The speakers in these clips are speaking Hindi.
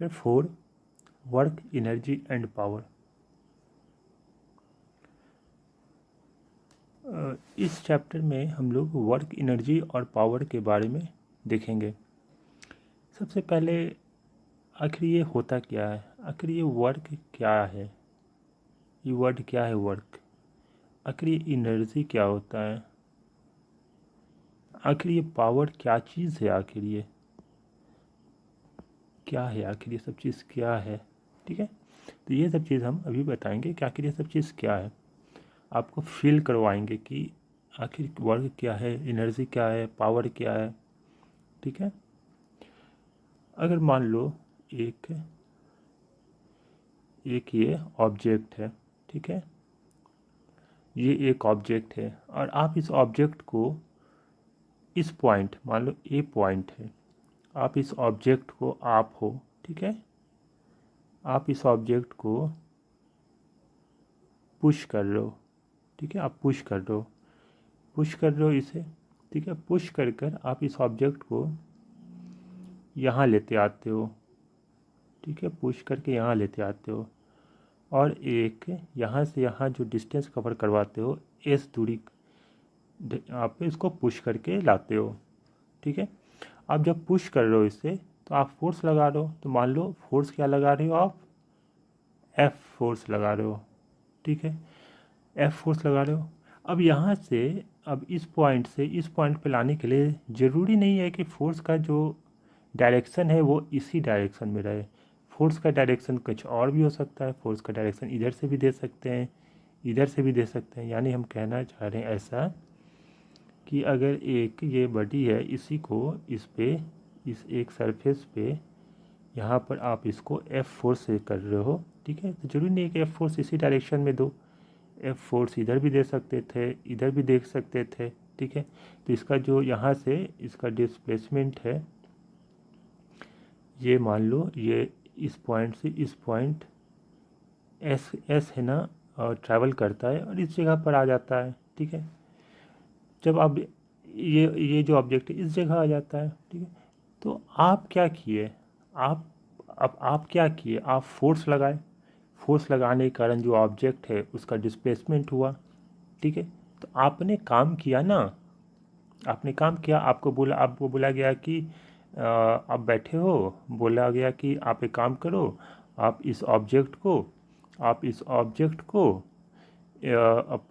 फिर 4 वर्क, एनर्जी एंड पावर। इस चैप्टर में हम लोग वर्क, एनर्जी और पावर के बारे में देखेंगे। सबसे पहले आखिर ये होता क्या है, आखिर ये वर्क क्या है, ये वर्ड क्या है वर्क, आखिर ये एनर्जी क्या होता है, आखिर ये पावर क्या चीज़ है, आखिर ये क्या है, आखिर ये सब चीज़ क्या है। ठीक है, तो ये सब चीज़ हम अभी बताएंगे कि आखिर ये सब चीज़ क्या है, आपको फील करवाएंगे कि आखिर वर्क क्या है, एनर्जी क्या है, पावर क्या है। ठीक है, अगर मान लो एक ये ऑब्जेक्ट है, ठीक है, ये एक ऑब्जेक्ट है और आप इस ऑब्जेक्ट को इस पॉइंट, मान लो ए पॉइंट है, आप इस ऑब्जेक्ट को आप हो, ठीक है, आप इस ऑब्जेक्ट को पुश कर रहे हो, ठीक है, आप पुश कर रहे हो, पुश कर रहे हो इसे, ठीक है, पुश कर कर आप इस ऑब्जेक्ट को यहाँ लेते आते हो, ठीक है, पुश करके यहाँ लेते आते हो और एक यहाँ से यहाँ जो डिस्टेंस कवर करवाते हो एस दूरी आप इसको पुश करके लाते हो। ठीक है, आप जब पुश कर रहे हो इसे तो आप फोर्स लगा रहे हो, तो मान लो फोर्स क्या लगा रहे हो आप, एफ फोर्स लगा रहे हो, ठीक है, एफ फोर्स लगा रहे हो। अब यहाँ से अब इस पॉइंट से इस पॉइंट पे लाने के लिए ज़रूरी नहीं है कि फोर्स का जो डायरेक्शन है वो इसी डायरेक्शन में रहे, फोर्स का डायरेक्शन कुछ और भी हो सकता है, फोर्स का डायरेक्शन इधर से भी दे सकते हैं, इधर से भी दे सकते हैं। यानी हम कहना चाह रहे हैं ऐसा कि अगर एक ये बॉडी है, इसी को इस पे इस एक सरफेस पे यहाँ पर आप इसको एफ फोर्स से कर रहे हो, ठीक है, तो जरूरी नहीं है कि एफ फोर्स इसी डायरेक्शन में दो, एफ फोर्स इधर भी दे सकते थे, इधर भी देख सकते थे, ठीक है। तो इसका जो यहाँ से इसका डिस्प्लेसमेंट है, ये मान लो ये इस पॉइंट से इस पॉइंट एस एस है ना, और ट्रैवल करता है और इस जगह पर आ जाता है, ठीक है। जब आप ये जो ऑब्जेक्ट है इस जगह आ जाता है, ठीक है, तो आप क्या किए, आप अब आप क्या किए, आप फोर्स लगाए, फोर्स लगाने के कारण जो ऑब्जेक्ट है उसका डिस्प्लेसमेंट हुआ, ठीक है। तो आपने काम किया ना, आपने काम किया, आपको बोला गया कि आप बैठे हो, बोला गया कि आप एक काम करो, आप इस ऑब्जेक्ट को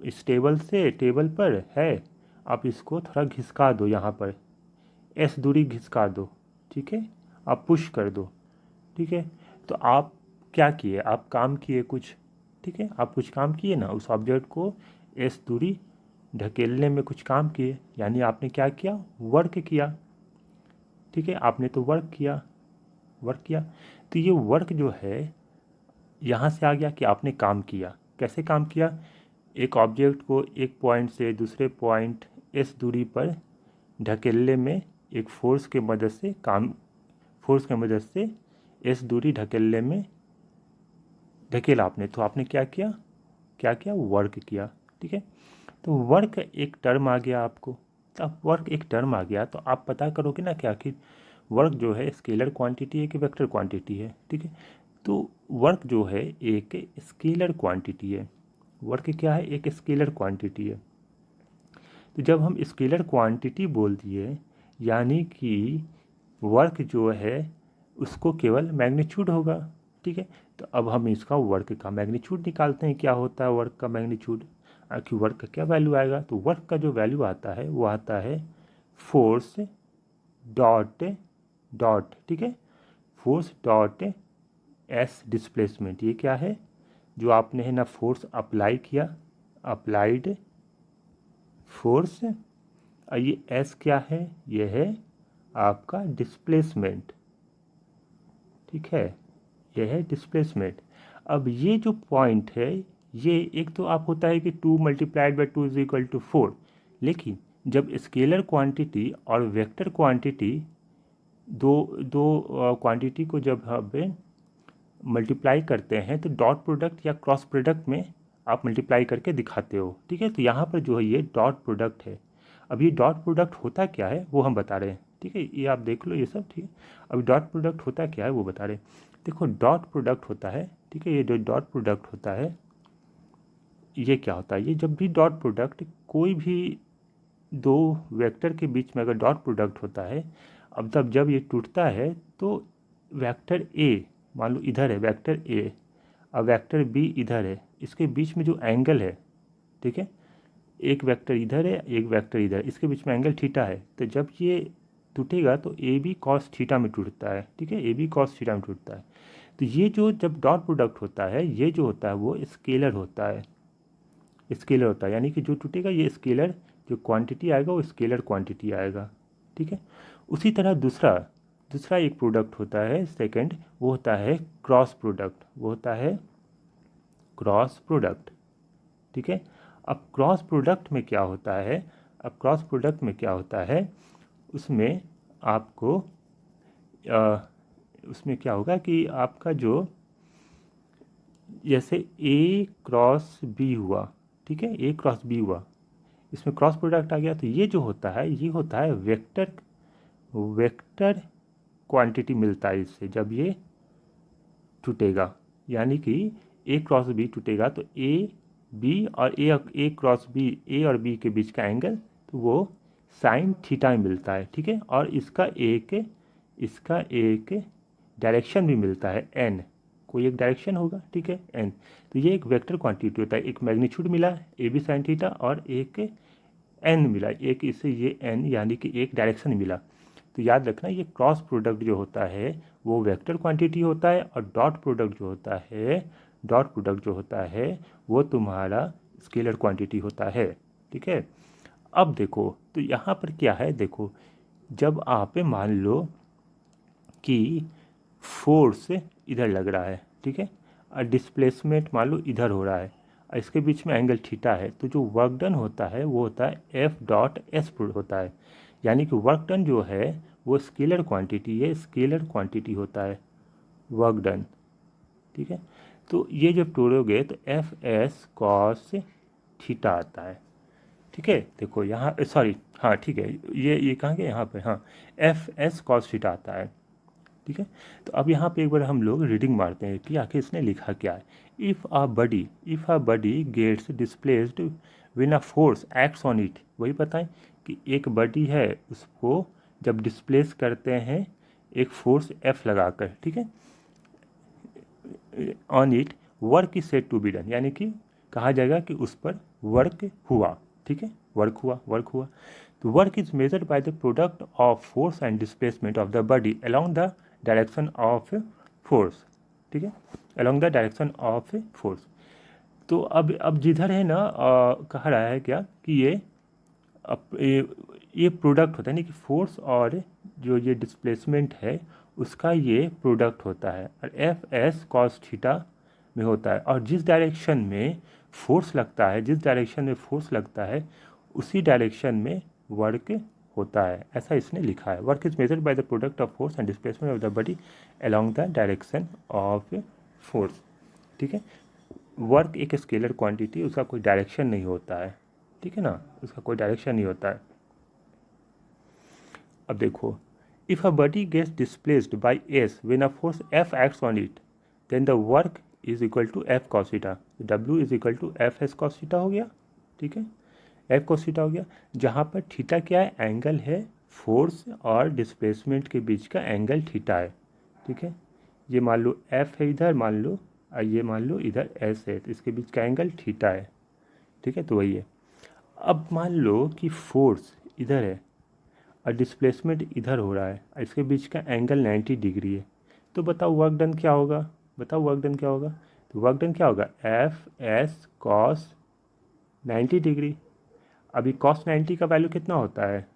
इस टेबल से, टेबल पर है, आप इसको थोड़ा घिसका दो, यहाँ पर एस दूरी घिसका दो, ठीक है, आप पुश कर दो, ठीक है। तो आप क्या किए, आप काम किए कुछ, ठीक है, आप कुछ काम किए ना, उस ऑब्जेक्ट को एस दूरी ढकेलने में कुछ काम किए, यानी आपने क्या किया, वर्क किया, ठीक है, आपने तो वर्क किया, वर्क किया। तो ये वर्क जो है यहाँ से आ गया कि आपने काम किया। कैसे काम किया, एक ऑब्जेक्ट को एक पॉइंट से दूसरे पॉइंट एस दूरी पर ढकेलने में एक फोर्स के मदद से काम, फोर्स की मदद से एस दूरी ढकेलने में ढकेला आपने, तो आपने क्या किया, क्या किया, वर्क किया, ठीक है। तो वर्क एक टर्म आ गया आपको, अब वर्क एक टर्म आ गया तो आप पता करोगे ना कि आखिर वर्क जो है स्केलर क्वांटिटी है कि वेक्टर क्वांटिटी है, ठीक है। तो वर्क जो है एक स्केलर क्वांटिटी है, वर्क क्या है, एक स्केलर क्वांटिटी है। तो जब हम स्केलर क्वांटिटी बोल दिए यानी कि वर्क जो है उसको केवल मैग्नीट्यूड होगा, ठीक है। तो अब हम इसका वर्क का मैग्नीट्यूड निकालते हैं, क्या होता है वर्क का मैग्नीट्यूड, आखिर वर्क का क्या वैल्यू आएगा, तो वर्क का जो वैल्यू आता है वो आता है फोर्स डॉट डॉट, ठीक है, फोर्स डॉट एस डिस्प्लेसमेंट। ये क्या है, जो आपने है ना फोर्स अप्लाई किया, अप्लाइड फोर्स, ये एस क्या है, ये है आपका डिस्प्लेसमेंट, ठीक है, ये है डिस्प्लेसमेंट। अब ये जो पॉइंट है, ये एक तो आप होता है कि 2 multiplied by 2 is equal to 4, लेकिन जब स्केलर क्वांटिटी और वेक्टर क्वांटिटी दो दो क्वांटिटी को जब हम मल्टीप्लाई करते हैं तो डॉट प्रोडक्ट या क्रॉस प्रोडक्ट में आप मल्टीप्लाई करके दिखाते हो, ठीक है। तो यहाँ पर जो है ये डॉट प्रोडक्ट है। अब ये डॉट प्रोडक्ट होता क्या है वो हम बता रहे हैं, ठीक है। ठीक है, ये आप देख लो ये सब, ठीक है। अभी डॉट प्रोडक्ट होता क्या है वो बता रहे। देखो डॉट प्रोडक्ट होता है, ठीक है, ये जो डॉट प्रोडक्ट होता है ये क्या होता है, ये जब भी डॉट प्रोडक्ट कोई भी दो वेक्टर के बीच में अगर डॉट प्रोडक्ट होता है, अब तब जब ये टूटता है तो वेक्टर ए, मान लो इधर है वेक्टर ए और वेक्टर बी इधर है, इसके बीच में जो एंगल है, ठीक है, एक वेक्टर इधर है एक वेक्टर इधर, इसके बीच में एंगल थीटा है, तो जब ये टूटेगा तो ए बी कॉस थीटा में टूटता है, ठीक है, ए बी कॉस थीटा में टूटता है। तो ये जो जब डॉट प्रोडक्ट होता है ये जो होता है वो स्केलर होता है, स्केलर होता है, यानी कि जो टूटेगा ये स्केलर जो क्वांटिटी आएगा वो स्केलर क्वांटिटी आएगा, ठीक है। उसी तरह दूसरा दूसरा एक प्रोडक्ट होता है सेकंड, वो होता है क्रॉस प्रोडक्ट, वो होता है क्रॉस प्रोडक्ट, ठीक है। अब क्रॉस प्रोडक्ट में क्या होता है, अब क्रॉस प्रोडक्ट में क्या होता है, उसमें आपको उसमें क्या होगा कि आपका जो जैसे ए क्रॉस बी हुआ, ठीक है, ए क्रॉस बी हुआ, इसमें क्रॉस प्रोडक्ट आ गया, तो ये जो होता है ये होता है वेक्टर वेक्टर क्वांटिटी मिलता है इससे जब ये टूटेगा, यानी कि ए क्रॉस बी टूटेगा तो ए बी और ए क्रॉस बी, ए और बी के बीच का एंगल तो वो साइन थीटा में मिलता है, ठीक है। और इसका एक डायरेक्शन भी मिलता है एन, कोई एक डायरेक्शन होगा, ठीक है, एन। तो ये एक वेक्टर क्वांटिटी होता है, एक मैग्नीट्यूड मिला ए बी साइन थीटा और एक एन मिला, एक इससे ये एन यानी कि एक डायरेक्शन मिला। तो याद रखना ये क्रॉस प्रोडक्ट जो होता है वो वेक्टर क्वांटिटी होता है और डॉट प्रोडक्ट जो होता है, डॉट प्रोडक्ट जो होता है वो तुम्हारा स्केलर क्वांटिटी होता है, ठीक है। अब देखो तो यहाँ पर क्या है, देखो जब आप मान लो कि फोर्स इधर लग रहा है, ठीक है, और डिस्प्लेसमेंट मान लो इधर हो रहा है और इसके बीच में एंगल थीटा है, तो जो वर्क डन होता है वो होता है एफ डॉट एस होता है, यानी कि वर्क डन जो है वो स्केलर क्वांटिटी है, स्केलर क्वांटिटी होता है वर्क डन, ठीक है। तो ये जब तोड़ोगे तो एफ एस कॉस थीटा आता है, ठीक है। देखो यहाँ सॉरी हाँ ठीक है, ये कहाँ गया यहाँ पे, हाँ एफ एस कॉस थीटा आता है, ठीक है। तो अब यहाँ पे एक बार हम लोग रीडिंग मारते हैं कि आखिर इसने लिखा क्या है। If a body gets displaced when a force acts on it, वही बताएं कि एक बडी है उसको जब डिस्प्लेस करते हैं एक फोर्स एफ लगाकर, ठीक है, on it work is said to be done, यानी कि कहा जाएगा कि उस पर वर्क हुआ, ठीक है, वर्क हुआ। तो work is measured by the product of force and displacement of the body along the direction of force, ठीक है, along the direction of force. तो अब जिधर है ना कह रहा है क्या कि ये प्रोडक्ट होता है, यानी कि फोर्स और जो ये डिस्प्लेसमेंट है उसका ये प्रोडक्ट होता है और एफ एस कॉस थीटा में होता है, और जिस डायरेक्शन में फोर्स लगता है, जिस डायरेक्शन में फोर्स लगता है उसी डायरेक्शन में वर्क होता है, ऐसा इसने लिखा है। Work is measured by the product of force and displacement of the body along the direction of force, ठीक है। वर्क एक स्केलर क्वांटिटी, उसका कोई डायरेक्शन नहीं होता है, ठीक है ना, उसका कोई डायरेक्शन नहीं होता है। अब देखो if a body gets displaced by S when a force F acts on it then the work is equal to F cos theta, W is equal to F S cos theta हो गया, ठीक है, एफ कॉस थीटा हो गया, जहाँ पर थीटा क्या है, एंगल है, फोर्स और डिस्प्लेसमेंट के बीच का एंगल थीटा है, ठीक है। ये मान लो एफ है इधर, मान लो और ये मान लो इधर एस है, तो इसके बीच का एंगल थीटा है, ठीक है, तो वही है। अब मान लो कि फोर्स इधर है और डिस्प्लेसमेंट इधर हो रहा है और इसके बीच का एंगल 90 डिग्री है, तो बताओ वर्क डन क्या होगा, बताओ वर्क डन क्या होगा, तो वर्क डन क्या होगा, एफ एस कॉस 90 डिग्री। अभी कॉस 90 का वैल्यू कितना होता है,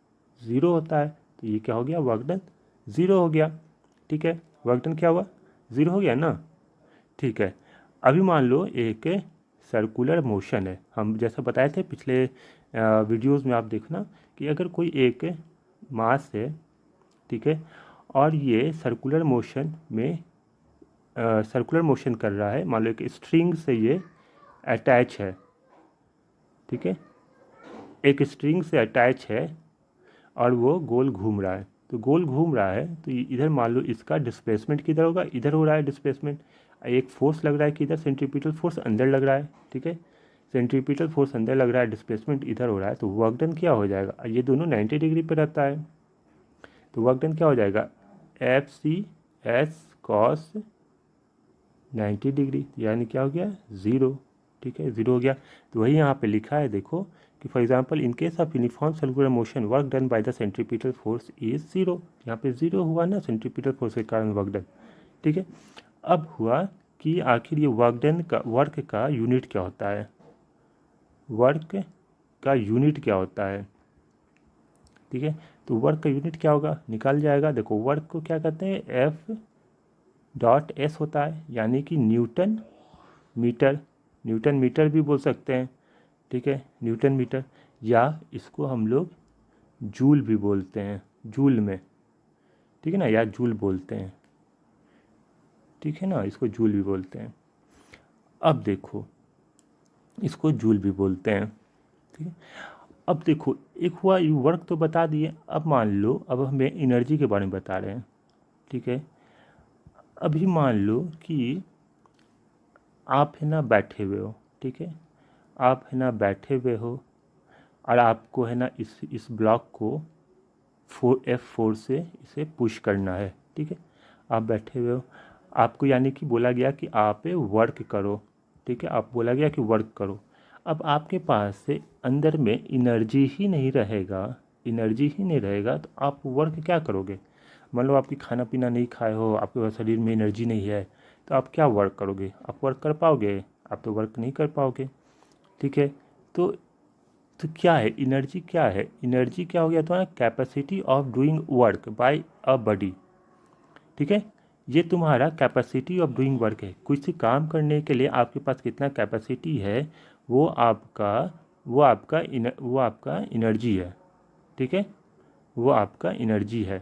0 होता है, तो ये क्या हो गया, वर्क डन 0 हो गया, ठीक है, वर्क डन क्या हुआ, 0 हो गया ना, ठीक है। अभी मान लो एक सर्कुलर मोशन है, हम जैसा बताए थे पिछले वीडियोस में, आप देखना कि अगर कोई एक मास है, ठीक है, और ये सर्कुलर मोशन में सर्कुलर मोशन कर रहा है, मान लो एक स्ट्रिंग से ये अटैच है, ठीक है, एक स्ट्रिंग से अटैच है और वो गोल घूम रहा है, तो गोल घूम रहा है तो इधर मान लो इसका डिस्प्लेसमेंट किधर होगा, इधर हो रहा है डिस्प्लेसमेंट। एक फोर्स लग रहा है कि इधर सेंट्रीपिटल फोर्स अंदर लग रहा है, ठीक है, सेंट्रीपिटल फोर्स अंदर लग रहा है, डिस्प्लेसमेंट इधर हो रहा है, तो वर्क डन क्या हो जाएगा, ये दोनों 90 डिग्री पे रहता है, तो वर्क डन क्या हो जाएगा, F C S cos 90 degree, यानी क्या हो गया, ज़ीरो, ठीक है, ज़ीरो हो गया। तो वही यहाँ पे लिखा है देखो कि for example in case of uniform circular motion work done by the centripetal force is zero, यहाँ पे ज़ीरो हुआ ना सेंट्रीपिटल फोर्स के कारण वर्क डन, ठीक है। अब हुआ कि आखिर ये वर्क का यूनिट क्या होता है, वर्क का यूनिट क्या होता है, ठीक है। तो वर्क का यूनिट क्या होगा, निकाल जाएगा, देखो वर्क को क्या कहते हैं, एफ डॉट एस होता है, यानी कि न्यूटन मीटर, न्यूटन मीटर भी बोल सकते हैं, ठीक है, न्यूटन मीटर, या इसको हम लोग जूल भी बोलते हैं, जूल में, ठीक है ना, या जूल बोलते हैं, ठीक है ना, इसको जूल भी बोलते हैं। अब देखो इसको जूल भी बोलते हैं, ठीक है। अब देखो एक हुआ ये वर्क तो बता दिए, अब मान लो अब हमें एनर्जी के बारे में बता रहे हैं, ठीक है। अभी मान लो कि आप है ना बैठे हुए हो, ठीक है, आप है ना बैठे हुए हो और आपको है ना इस ब्लॉक को F4 से इसे पुश करना है, ठीक है, आप बैठे हुए हो, आपको यानी कि बोला गया कि आप वर्क करो, ठीक है, आप बोला गया कि वर्क करो। अब आपके पास से अंदर में एनर्जी ही नहीं रहेगा, एनर्जी ही नहीं रहेगा तो आप वर्क क्या करोगे, मान लो आपकी खाना पीना नहीं खाए हो, आपके पास शरीर में एनर्जी नहीं है, तो आप क्या वर्क करोगे, आप वर्क कर पाओगे, आप तो वर्क नहीं कर पाओगे, ठीक है। तो क्या है एनर्जी, क्या है एनर्जी, क्या हो गया तुम्हारा, capacity of doing work by a body, ठीक है, ये तुम्हारा कैपेसिटी ऑफ डूइंग वर्क है, कुछ काम करने के लिए आपके पास कितना कैपेसिटी है, वो आपका वो आपका एनर्जी है, ठीक है, वो आपका एनर्जी है।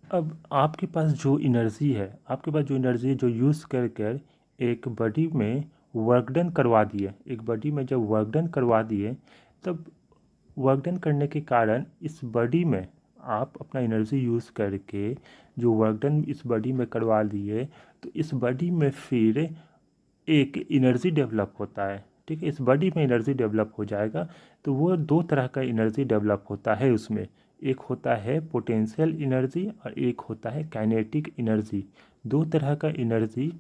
अब आपके पास जो एनर्जी है, आपके पास जो एनर्जी जो यूज़ कर कर एक बॉडी में वर्क डन करवा दिए, एक बॉडी में जब वर्क डन करवा दिए, तब वर्क डन करने के कारण इस बॉडी में आप अपना एनर्जी यूज़ करके जो वर्क डन इस बॉडी में करवा दिए, तो इस बॉडी में फिर एक एनर्जी डेवलप होता है, ठीक है, इस बॉडी में एनर्जी डेवलप हो जाएगा। तो वो दो तरह का एनर्जी डेवलप होता है उसमें, एक होता है पोटेंशियल एनर्जी और एक होता है काइनेटिक एनर्जी, दो तरह का एनर्जी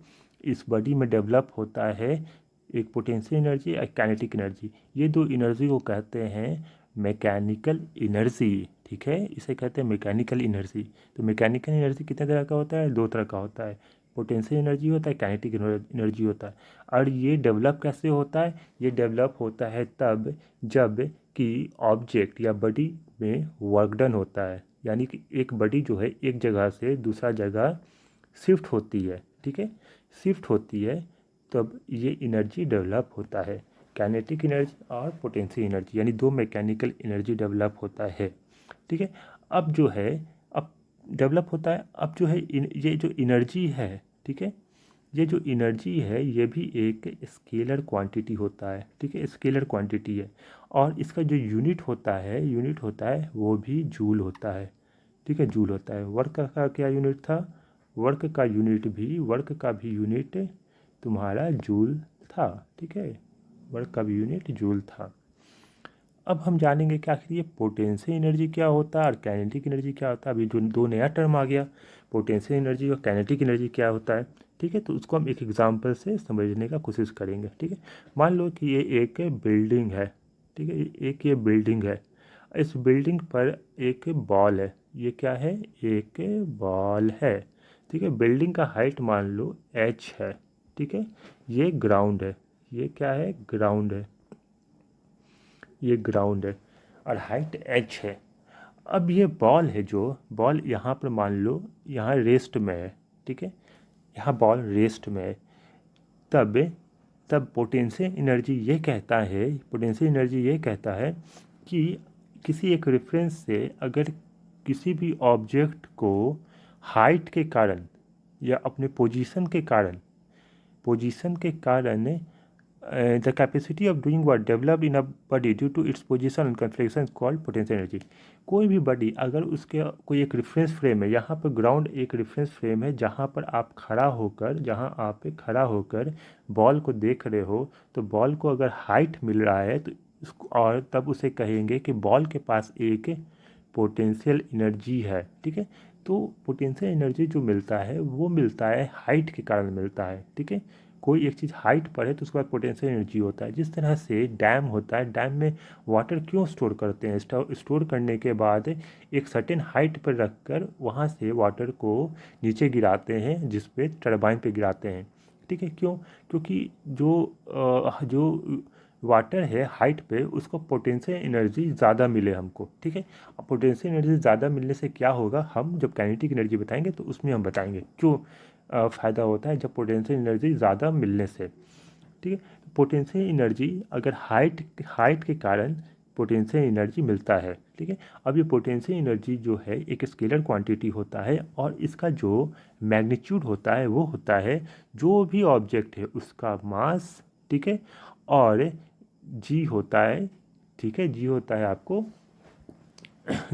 इस बॉडी में डेवलप होता है, एक पोटेंशियल एनर्जी और काइनेटिक एनर्जी, ये दो एनर्जी को कहते हैं मैकेनिकल एनर्जी, ठीक है, इसे कहते हैं मैकेनिकल एनर्जी। तो मैकेनिकल एनर्जी कितने तरह का होता है, दो तरह का होता है, पोटेंशियल एनर्जी होता है, काइनेटिक एनर्जी होता है। और ये डेवलप कैसे होता है, ये डेवलप होता है तब जब कि ऑब्जेक्ट या बॉडी में वर्क डन होता है, यानी कि एक बॉडी जो है एक जगह से दूसरा जगह शिफ्ट होती है, ठीक है, शिफ्ट होती है, तब ये एनर्जी डेवलप होता है, काइनेटिक एनर्जी और पोटेंशियल एनर्जी, यानी दो मैकेनिकल एनर्जी डेवलप होता है, ठीक है। अब जो है अब डेवलप होता है, अब जो है ये जो एनर्जी है, ठीक है, ये जो एनर्जी है ये भी एक स्केलर क्वांटिटी होता है, ठीक है, स्केलर क्वांटिटी है, और इसका जो यूनिट होता है वो भी जूल होता है, ठीक है, जूल होता है। वर्क का क्या यूनिट था, वर्क का भी यूनिट तुम्हारा जूल था, ठीक है, वर्क का भी यूनिट जूल था। अब हम जानेंगे कि आखिर ये पोटेंशियल एनर्जी क्या होता है और काइनेटिक एनर्जी क्या होता है, अभी जो दो नया टर्म आ गया, पोटेंशियल एनर्जी और काइनेटिक एनर्जी क्या होता है, ठीक है, तो उसको हम एक एग्जांपल से समझने का कोशिश करेंगे, ठीक है। मान लो कि ये एक बिल्डिंग है, ठीक है, एक ये बिल्डिंग है, इस बिल्डिंग पर एक बॉल है, ये क्या है, एक बॉल है, ठीक है, बिल्डिंग का हाइट मान लो h है, ठीक है, ये ग्राउंड है, ये क्या है, ग्राउंड है, ये ग्राउंड है और हाइट h है। अब ये बॉल है, जो बॉल यहाँ पर मान लो यहाँ रेस्ट में है, ठीक है, यहाँ बॉल रेस्ट में है, तब तब पोटेंशियल एनर्जी ये कहता है, पोटेंशियल एनर्जी ये कहता है कि किसी एक रेफरेंस से अगर किसी भी ऑब्जेक्ट को हाइट के कारण या अपने पोजीशन के कारण the capacity of doing work developed in a body due to its position and configuration called potential energy. कोई भी बॉडी अगर उसके कोई एक रेफरेंस फ्रेम है, यहाँ पर ग्राउंड एक रेफरेंस फ्रेम है जहाँ पर आप खड़ा होकर बॉल को देख रहे हो, तो बॉल को अगर हाइट मिल रहा है तो उसको, और तब उसे कहेंगे कि बॉल के पास एक पोटेंशियल एनर्जी है। ठीक है, तो पोटेंशियल एनर्जी जो मिलता है वो मिलता है हाइट के कारण मिलता है। ठीक है, कोई एक चीज़ हाइट पर है तो उसके बाद पोटेंशियल एनर्जी होता है। जिस तरह से डैम होता है, डैम में वाटर क्यों स्टोर करते हैं, स्टोर करने के बाद एक सर्टेन हाइट पर रखकर वहाँ से वाटर को नीचे गिराते हैं, जिस पे टरबाइन पे गिराते हैं। ठीक है, क्यों? क्योंकि जो वाटर है हाइट पे, उसको पोटेंशियल एनर्जी ज़्यादा मिले हमको। ठीक है, अब पोटेंशियल एनर्जी ज़्यादा मिलने से क्या होगा, हम जब काइनेटिक एनर्जी बताएंगे तो उसमें हम बताएंगे क्यों फ़ायदा होता है जब पोटेंशियल एनर्जी ज़्यादा मिलने से। ठीक है, पोटेंशियल एनर्जी अगर हाइट के कारण पोटेंशियल एनर्जी मिलता है। ठीक है, अब ये पोटेंशियल एनर्जी जो है एक स्केलर क्वांटिटी होता है, और इसका जो मैग्नीट्यूड होता है वो होता है जो भी ऑब्जेक्ट है उसका मास। ठीक है, और जी होता है। ठीक है, जी होता है आपको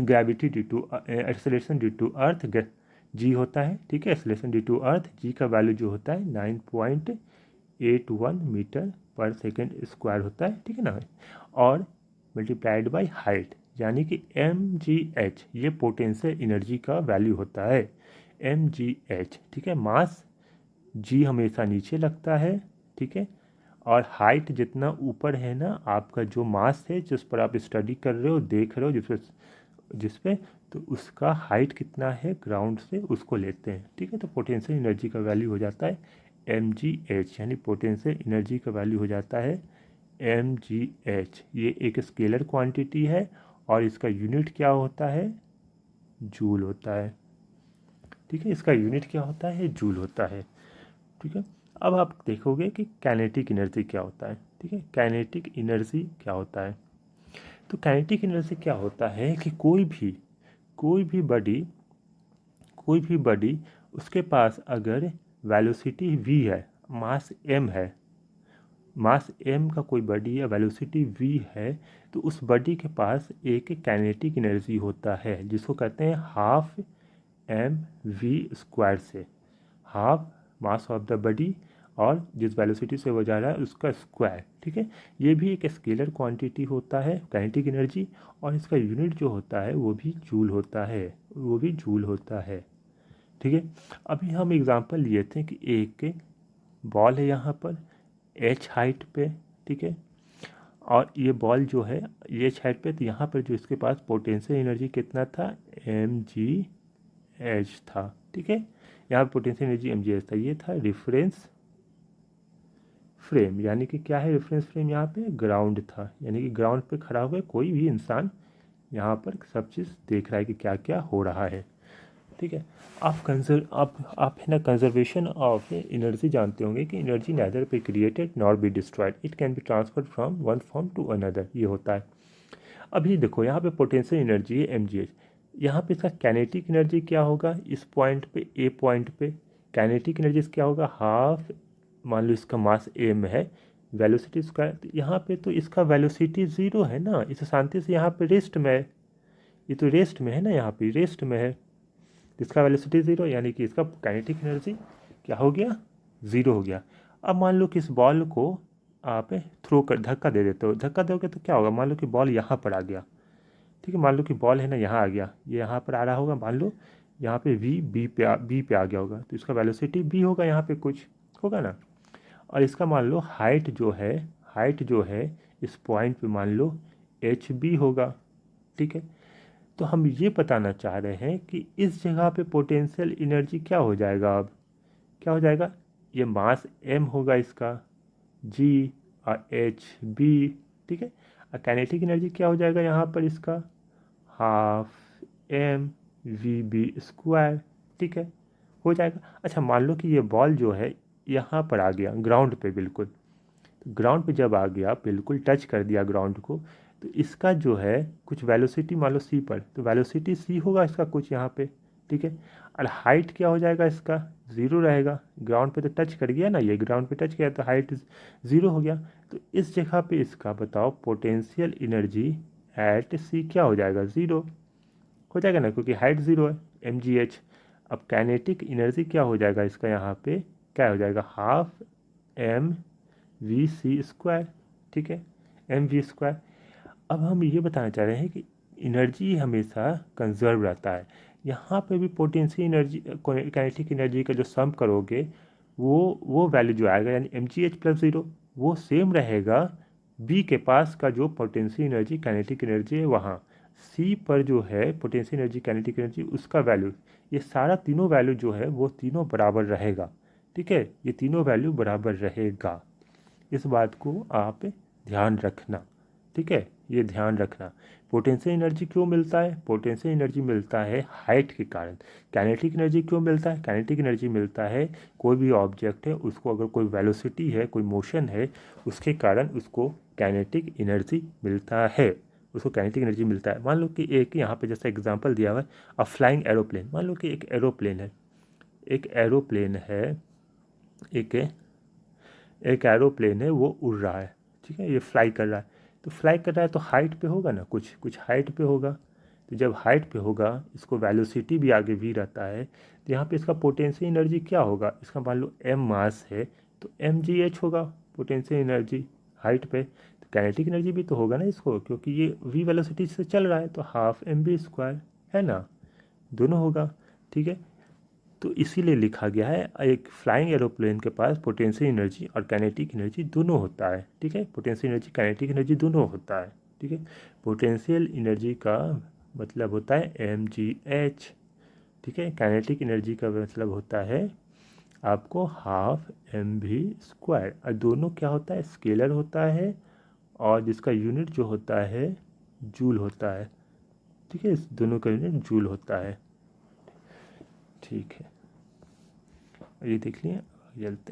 gravity due to acceleration due to earth, G होता है। ठीक है, acceleration due to earth, G का वैल्यू जो होता है 9.81 मीटर पर सेकेंड स्क्वायर होता है। ठीक है ना, और मल्टीप्लाइड बाय हाइट, यानी कि mgh, ये पोटेंशियल एनर्जी का वैल्यू होता है mgh। ठीक है, मास जी हमेशा नीचे लगता है। ठीक है, और हाइट जितना ऊपर है ना, आपका जो मास है जिस पर आप स्टडी कर रहे हो, देख रहे हो, जिस पे तो उसका हाइट कितना है ग्राउंड से, उसको लेते हैं। ठीक है, तो पोटेंशियल एनर्जी का वैल्यू हो जाता है mgh, यानी पोटेंशियल एनर्जी का वैल्यू हो जाता है mgh। ये एक स्केलर क्वांटिटी है और इसका यूनिट क्या होता है, जूल होता है। ठीक है, इसका यूनिट क्या होता है, जूल होता है। ठीक है, अब आप देखोगे कि काइनेटिक एनर्जी क्या होता है। ठीक है, काइनेटिक एनर्जी क्या होता है, तो काइनेटिक एनर्जी क्या होता है कि कोई भी बॉडी उसके पास अगर वेलोसिटी v है, मास m है, मास m का कोई बॉडी या वेलोसिटी v है, तो उस बॉडी के पास एक काइनेटिक एनर्जी होता है जिसको कहते हैं हाफ एम वी स्क्वायर से, half mass of the body और जिस वेलोसिटी से वो जा रहा है उसका स्क्वायर। ठीक है, ये भी एक स्केलर क्वांटिटी होता है काइनेटिक एनर्जी, और इसका यूनिट जो होता है वो भी जूल होता है। ठीक है, अभी हम एग्जांपल लिए थे कि एक बॉल है यहाँ पर h हाइट पे। ठीक है, और ये बॉल जो है ये h हाइट पे, तो यहाँ पर जो इसके पास पोटेंशियल एनर्जी कितना था, mgh था। ठीक है, यहाँ पर पोटेंशियल एनर्जी mgh था। ये था रेफरेंस फ्रेम, यानी कि क्या है रेफरेंस फ्रेम, यहाँ पे ग्राउंड था, यानी कि ग्राउंड पे खड़ा हुआ कोई भी इंसान यहाँ पर सब चीज़ देख रहा है कि क्या क्या हो रहा है। ठीक है, आप है ना कंजर्वेशन ऑफ एनर्जी जानते होंगे कि energy neither be created nor be destroyed, it can be transferred from one form to another, ये होता है। अभी देखो यहाँ पे पोटेंशियल एनर्जी है mgh, यहाँ पे इसका काइनेटिक एनर्जी क्या होगा, इस पॉइंट पे ए पॉइंट पे काइनेटिक एनर्जी क्या होगा, हाफ, मान लो इसका मास m है, वेलोसिटी स्क्वायर, तो यहाँ पे तो इसका वेलोसिटी ज़ीरो है ना, इसे शांति से यहाँ पे रेस्ट में है, ये तो रेस्ट में है ना, यहाँ पे रेस्ट में है, इसका वेलोसिटी ज़ीरो, यानी कि इसका काइनेटिक एनर्जी क्या हो गया, ज़ीरो हो गया। अब मान लो कि इस बॉल को आप धक्का दे देते हो, धक्का दोगे तो क्या होगा, मान लो कि बॉल यहाँ पर आ गया। ठीक है, मान लो कि बॉल है ना यहाँ आ गया, ये यहाँ पर आ रहा होगा, मान लो यहाँ पे बी पे आ गया होगा, तो इसका वेलोसिटी बी होगा, यहाँ पे कुछ होगा ना। और इसका मान लो हाइट जो है इस पॉइंट पे मान लो एच बी होगा। ठीक है, तो हम ये बताना चाह रहे हैं कि इस जगह पे पोटेंशियल एनर्जी क्या हो जाएगा, अब क्या हो जाएगा, ये मास m होगा इसका, g और h b। ठीक है, और काइनेटिक एनर्जी क्या हो जाएगा यहाँ पर इसका, half m v b square. ठीक है, हो जाएगा। अच्छा, मान लो कि ये बॉल जो है यहाँ पर आ गया ग्राउंड पे, बिल्कुल ग्राउंड पे जब आ गया, बिल्कुल टच कर दिया ग्राउंड को, तो इसका जो है कुछ वेलोसिटी मान लो c पर, तो वेलोसिटी c होगा इसका कुछ यहाँ पे, ठीक है। और हाइट क्या हो जाएगा इसका, ज़ीरो रहेगा, ग्राउंड पे तो टच कर गया ना, ये ग्राउंड पे टच किया तो हाइट ज़ीरो हो गया। तो इस जगह पे इसका बताओ पोटेंशियल एनर्जी एट सी क्या हो जाएगा, ज़ीरो हो जाएगा ना, क्योंकि हाइट ज़ीरो है, mgh। अब काइनेटिक एनर्जी क्या हो जाएगा इसका, यहाँ पे क्या हो जाएगा, half M V C square, ठीक है, एम वी स्क्वायर। अब हम ये बताना चाह रहे हैं कि एनर्जी हमेशा कंजर्व रहता है। यहाँ पे भी पोटेंशियल एनर्जी काइनेटिक एनर्जी का जो सम करोगे वो वैल्यू जो आएगा यानी M G H plus zero वो सेम रहेगा बी के पास का जो पोटेंशियल एनर्जी काइनेटिक एनर्जी है वहाँ। सी पर जो है पोटेंशियल एनर्जी काइनेटिक एनर्जी उसका वैल्यू, ये सारा तीनों वैल्यू जो है वो तीनों बराबर रहेगा, ठीक है, ये तीनों वैल्यू बराबर रहेगा। इस बात को आप ध्यान रखना, ठीक है, ये ध्यान रखना। पोटेंशियल एनर्जी क्यों मिलता है, पोटेंशियल एनर्जी मिलता है हाइट के कारण। काइनेटिक एनर्जी क्यों मिलता है, काइनेटिक एनर्जी मिलता है कोई भी ऑब्जेक्ट है उसको अगर कोई वेलोसिटी है, कोई मोशन है, उसके कारण उसको काइनेटिक एनर्जी मिलता है, उसको काइनेटिक एनर्जी मिलता है। मान लो कि एक यहाँ पे जैसा एग्जांपल दिया हुआ है, अ फ्लाइंग एरोप्लेन, मान लो कि एक एरोप्लेन है, एक एरोप्लेन है, एक एक एरोप्लेन है वो उड़ रहा है, ठीक है, ये फ्लाई कर रहा है। तो फ्लाई कर रहा है तो हाइट पे होगा ना, कुछ कुछ हाइट पे होगा। तो जब हाइट पे होगा इसको वेलोसिटी भी आगे भी रहता है, तो यहाँ पे इसका पोटेंशियल एनर्जी क्या होगा, इसका मान लो एम मास है तो एम जी एच होगा पोटेंशियल एनर्जी हाइट पे। तो काइनेटिक एनर्जी भी तो होगा ना इसको, क्योंकि ये वी वेलोसिटी से चल रहा है तो हाफ एम बी स्क्वायर है ना, दोनों होगा, ठीक है। तो इसीलिए लिखा गया है एक फ्लाइंग एरोप्लेन के पास पोटेंशियल एनर्जी और काइनेटिक एनर्जी दोनों होता है, ठीक है, पोटेंशियल एनर्जी काइनेटिक एनर्जी दोनों होता है, ठीक है। पोटेंशियल एनर्जी का मतलब होता है एम जी एच, ठीक है, काइनेटिक एनर्जी का मतलब होता है आपको हाफ एम वी स्क्वायर, और दोनों क्या होता है, स्केलर होता है और जिसका यूनिट जो होता है जूल होता है, ठीक है, इस दोनों का यूनिट जूल होता है, ठीक है। ये देख लिए, चलते